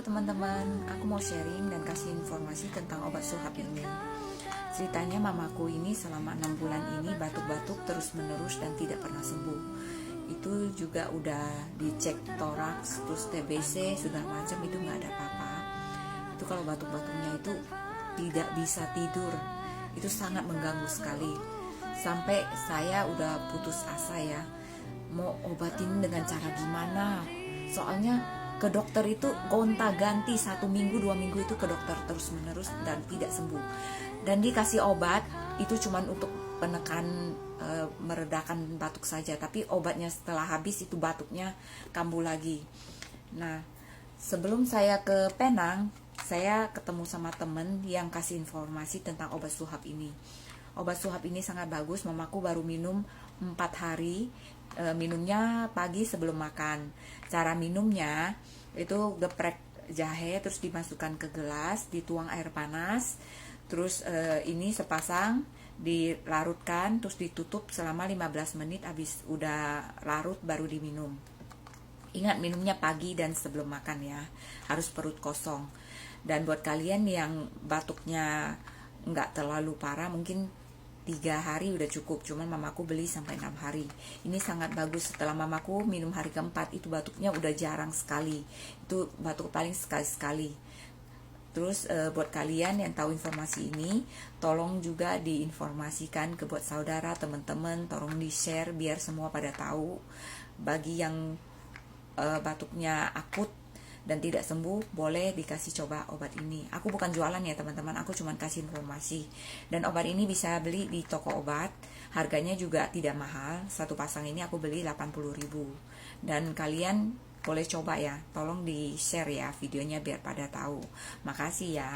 teman-teman, aku mau sharing dan kasih informasi tentang obat sulap ini. Ceritanya mamaku ini selama 6 bulan ini batuk-batuk terus-menerus dan tidak pernah sembuh. Itu juga udah dicek toraks, terus TBC, sudah macam itu nggak ada apa-apa. Itu kalau batuk-batuknya itu tidak bisa tidur, itu sangat mengganggu sekali. Sampai saya udah putus asa ya, mau obatin dengan cara gimana. Soalnya ke dokter itu gonta-ganti 1 minggu 2 minggu itu ke dokter terus menerus dan tidak sembuh. Dan dikasih obat itu cuman untuk penekan meredakan batuk saja, tapi obatnya setelah habis itu batuknya kambuh lagi. Nah, sebelum saya ke Penang, saya ketemu sama temen yang kasih informasi tentang obat sulap ini. Obat sulap ini sangat bagus, mamaku baru minum 4 hari. Minumnya pagi sebelum makan. Cara minumnya itu geprek jahe terus dimasukkan ke gelas, dituang air panas, terus ini sepasang dilarutkan, terus ditutup selama 15 menit. Habis udah larut baru diminum. Ingat minumnya pagi dan sebelum makan ya, harus perut kosong. Dan buat kalian yang batuknya nggak terlalu parah, mungkin 3 hari udah cukup, cuman mamaku beli sampai 6 hari. Ini sangat bagus. Setelah mamaku minum hari keempat, itu batuknya udah jarang sekali. Itu batuk paling sekali-sekali. Terus buat kalian yang tahu informasi ini, tolong juga diinformasikan ke buat saudara, teman-teman, tolong di-share biar semua pada tahu. Bagi yang batuknya akut dan tidak sembuh, boleh dikasih coba obat ini. Aku bukan jualan ya teman-teman, aku cuma kasih informasi. Dan obat ini bisa beli di toko obat, harganya juga tidak mahal. Satu pasang ini aku beli 80.000. Dan kalian boleh coba ya, tolong di share ya videonya biar pada tahu. Makasih ya.